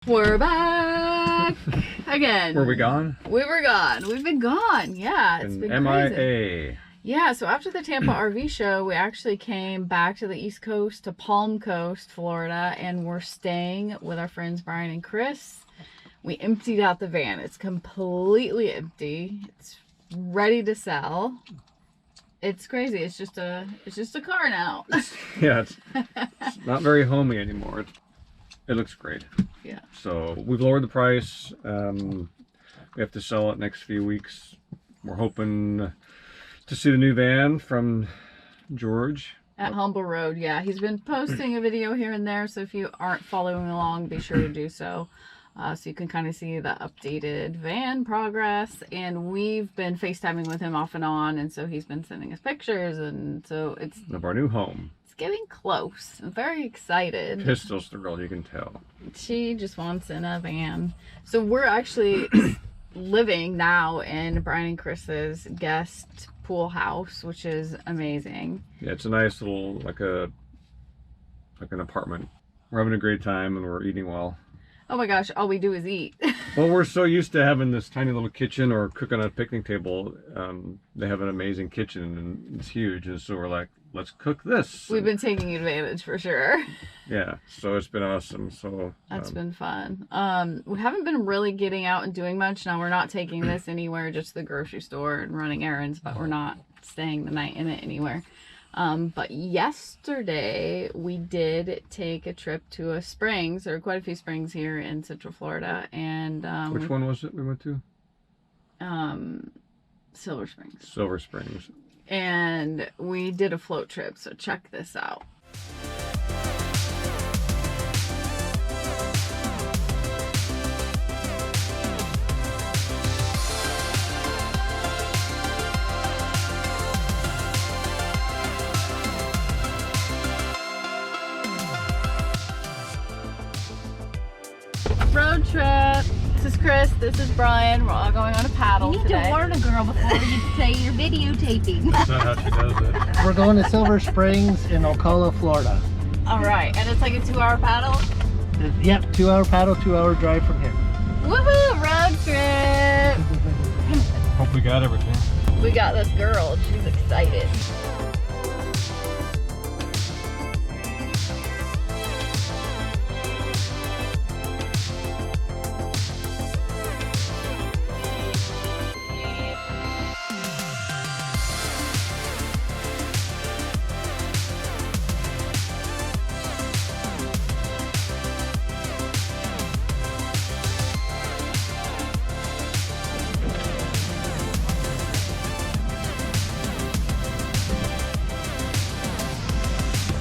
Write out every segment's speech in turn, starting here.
We're back again. Were we gone? We were gone. We've been gone. Yeah, it's been crazy. MIA. Yeah, so after the Tampa RV show, we actually came back to the East Coast, to Palm Coast, Florida, and we're staying with our friends Brian and Chris. We emptied out the van. It's completely empty. It's ready to sell. It's crazy. It's just a car now. Yeah, it's not very homey anymore. It looks great. Yeah. So we've lowered the price. We have to sell it next few weeks. We're hoping to see the new van from George. At Humble Road, yeah. He's been posting a video here and there, so if you aren't following along, be sure to do so. So you can kind of see the updated van progress. And we've been FaceTiming with him off and on, and so he's been sending us pictures, and so it's Of our new home. getting close. I'm very excited. Pistol's thrilled, you can tell. She just wants in a van. So we're actually living now in Brian and Chris's guest pool house, which is amazing. Yeah, it's a nice little, like an apartment. We're having a great time and we're eating well. Oh my gosh, all we do is eat. Well, we're so used to having this tiny little kitchen or cooking on a picnic table. They have an amazing kitchen and it's huge, and so we're like, let's cook this. We've been taking advantage for sure. Yeah, so it's been awesome. So That's been fun. We haven't been really getting out and doing much. Now, we're not taking this anywhere, just the grocery store and running errands, but we're not staying the night in it anywhere. But yesterday we did take a trip to a springs. There are quite a few springs here in Central Florida, and which one was it we went to? Silver Springs. Silver Springs. And we did a float trip, so check this out. Road trip. This is Chris. This is Brian. We're all going on a paddle You need today. to warn a girl before you say you're videotaping. That's not how she does it. We're going to Silver Springs in Ocala, Florida. All right, and it's like a 2-hour paddle. Yep, 2-hour paddle, 2-hour drive from here. Woohoo! Road trip. Hope we got everything. We got this girl. She's excited.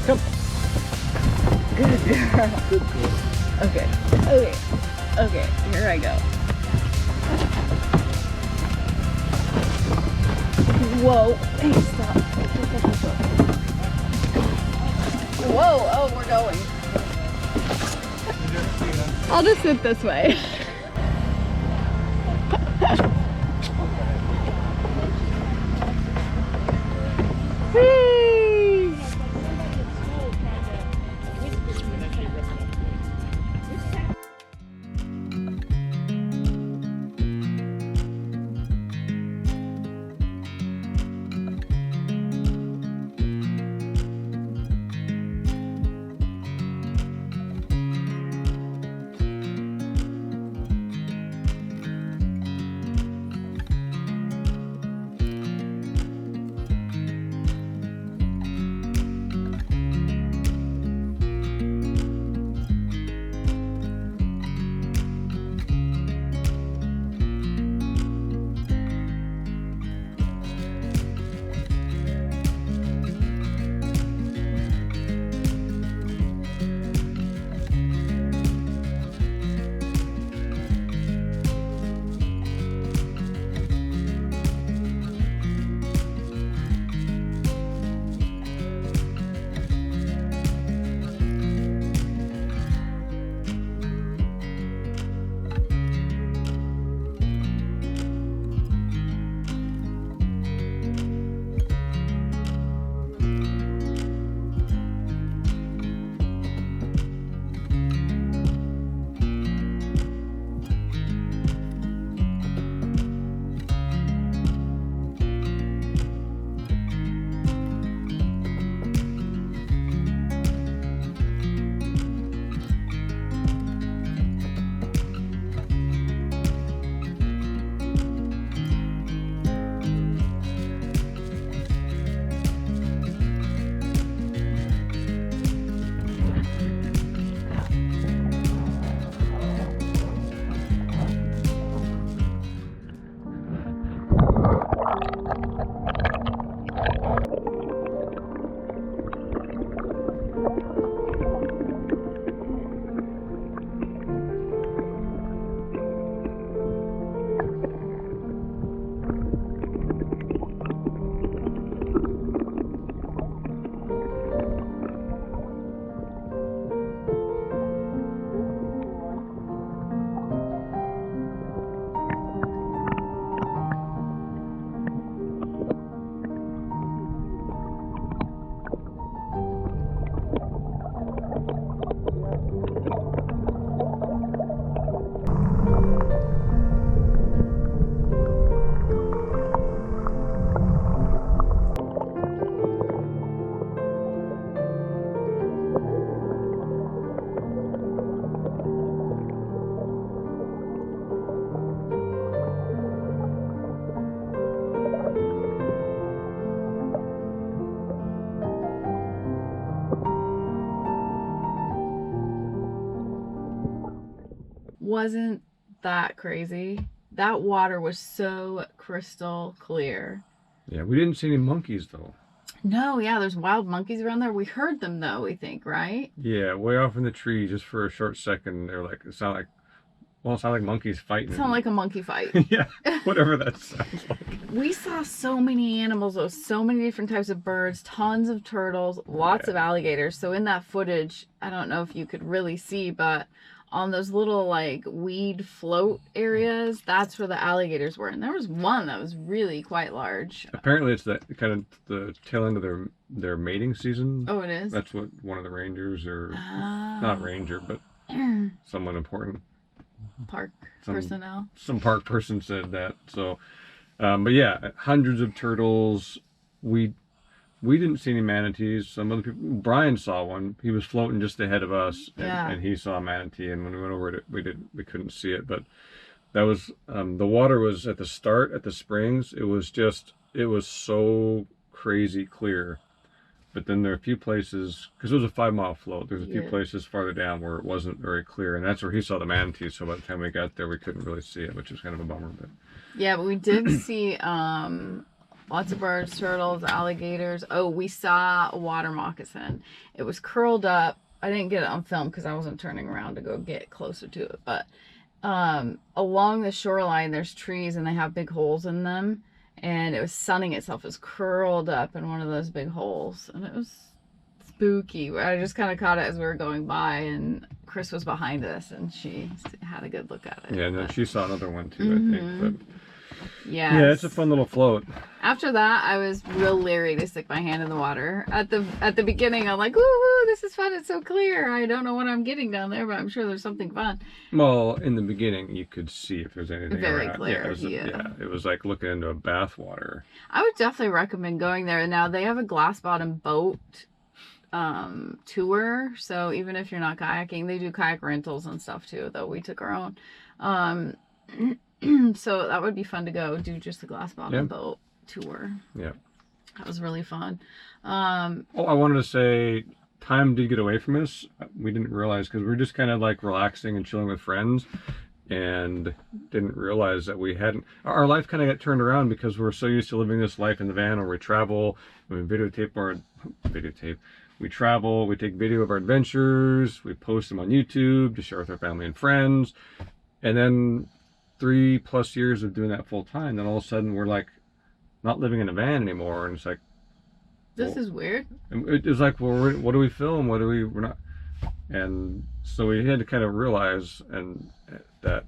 Come. Good girl. Good girl. Okay, here I go. Whoa. Hey, stop. Whoa, oh, we're going. I'll just sit this way. Whee! Wasn't that crazy? That water was so crystal clear. Yeah, we didn't see any monkeys though. No, yeah, there's wild monkeys around there. We heard them though, we think, right? Yeah, way off in the tree, just for a short second. They're like, it sounded like monkeys fighting. It sounded like a monkey fight. Yeah, whatever that sounds like. We saw so many animals though, so many different types of birds, tons of turtles, lots of alligators. So in that footage, I don't know if you could really see, but on those little like weed float areas, that's where the alligators were. And there was one that was really quite large. Apparently, it's the kind of the tail end of their mating season. Oh, it is? That's what one of the rangers, or not ranger, but someone important, Park Some- personnel. some park person said that. So, but yeah, hundreds of turtles. We didn't see any manatees. Some other people. Brian saw one. He was floating just ahead of us, and he saw a manatee. And when we went over it, we couldn't see it. But that was the water was at the start at the springs. It was so crazy clear. But then there are a few places, because it was a 5-mile float. There's a few places farther down where it wasn't very clear, and that's where he saw the manatee. So by the time we got there, we couldn't really see it, which was kind of a bummer. But Yeah, but we did see lots of birds, turtles, alligators. Oh, we saw a water moccasin. It was curled up. I didn't get it on film because I wasn't turning around to go get closer to it. But along the shoreline, there's trees and they have big holes in them. And it was sunning itself. It was curled up in one of those big holes. And it was spooky. I just kind of caught it as we were going by. And Chris was behind us and she had a good look at it. yeah, and then she saw another one too, I think. But yeah, it's a fun little float. After that, I was real leery to stick my hand in the water. At the beginning, I'm like, woohoo, this is fun. It's so clear. I don't know what I'm getting down there, but I'm sure there's something fun. Well, in the beginning, you could see if there's anything Very around. clear, It was like looking into a bathwater. I would definitely recommend going there. Now, they have a glass bottom boat tour. So even if you're not kayaking, they do kayak rentals and stuff too, though we took our own. So that would be fun to go do just the glass bottom boat tour. Yeah. That was really fun. I wanted to say, time did get away from us. We didn't realize, because we were just kind of like relaxing and chilling with friends, and didn't realize that we hadn't. Our life kind of got turned around because we're so used to living this life in the van, where we travel, we we travel, we take video of our adventures, we post them on YouTube to share with our family and friends, and then 3+ years of doing that full time, then all of a sudden we're like not living in a van anymore, and it's like, This is weird. it was like, well, what do we film? We're not. And so we had to kind of realize that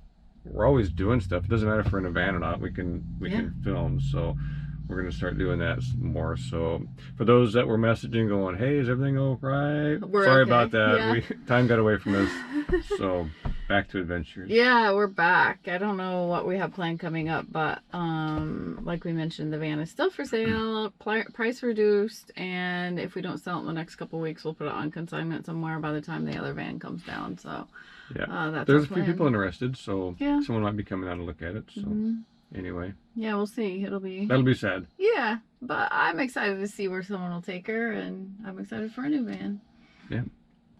we're always doing stuff. It doesn't matter if we're in a van or not. We can film. So we're going to start doing that more. So for those that were messaging going, hey, is everything all right? Sorry about that. Yeah. Time got away from us. So back to adventures. Yeah, we're back. I don't know what we have planned coming up, but like we mentioned, the van is still for sale, price reduced, and if we don't sell it in the next couple of weeks, we'll put it on consignment somewhere by the time the other van comes down. So that's there's a our few plan. people interested, so someone might be coming out to look at it. So anyway, we'll see. That'll be sad. Yeah, but I'm excited to see where someone will take her, and I'm excited for a new van. Yeah.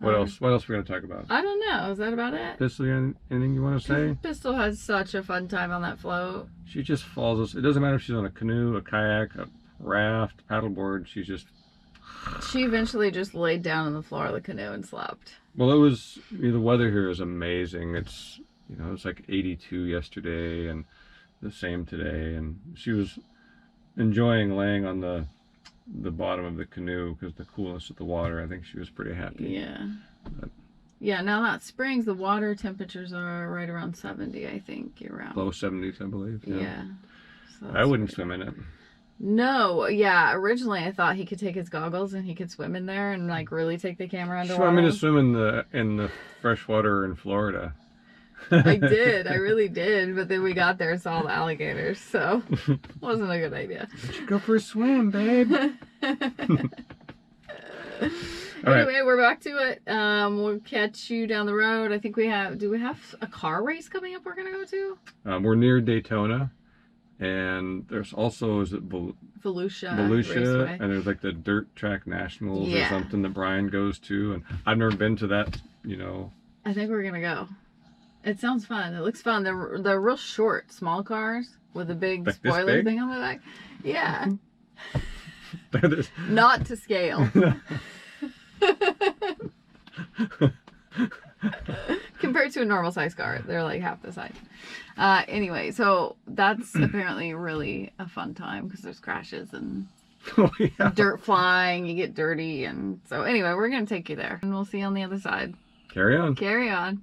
What else? What else are we gonna talk about? I don't know. Is that about it? Pistol, anything you want to say? Pistol has such a fun time on that float. She just follows us. It doesn't matter if she's on a canoe, a kayak, a raft, paddleboard. She's just. She eventually just laid down on the floor of the canoe and slept. Well, it was. The weather here is amazing. It's it's like 82 yesterday and the same today, and she was enjoying laying on the bottom of the canoe because the coolness of the water. I think she was pretty happy. Yeah. But- Yeah, now that springs, the water temperatures are right around 70, I think, year round. Low 70s, I believe. Yeah. So I that's wouldn't pretty- swim in it. No, yeah. Originally, I thought he could take his goggles and he could swim in there and like really take the camera She underwater. wanted me to swim in the fresh water in Florida. I did, I really did. But then we got there and saw the alligators, so wasn't a good idea. Go for a swim, babe. Anyway, we're back to it. We'll catch you down the road. I think we have. Do we have a car race coming up? We're gonna go to We're near Daytona, and there's also Volusia. Volusia, Raceway. and there's like the Dirt Track Nationals or Yeah. something that Brian goes to, and I've never been to that. I think we're gonna go. It sounds fun. It looks fun. They're real short, small cars with a big Like this spoiler big? thing on the back. Yeah, There's- not to scale. Compared to a normal size car, they're like half the size. Anyway, so that's apparently really a fun time because there's crashes and Oh, yeah. dirt flying. You get dirty, and so anyway, we're gonna take you there, and we'll see you on the other side. Carry on. Carry on.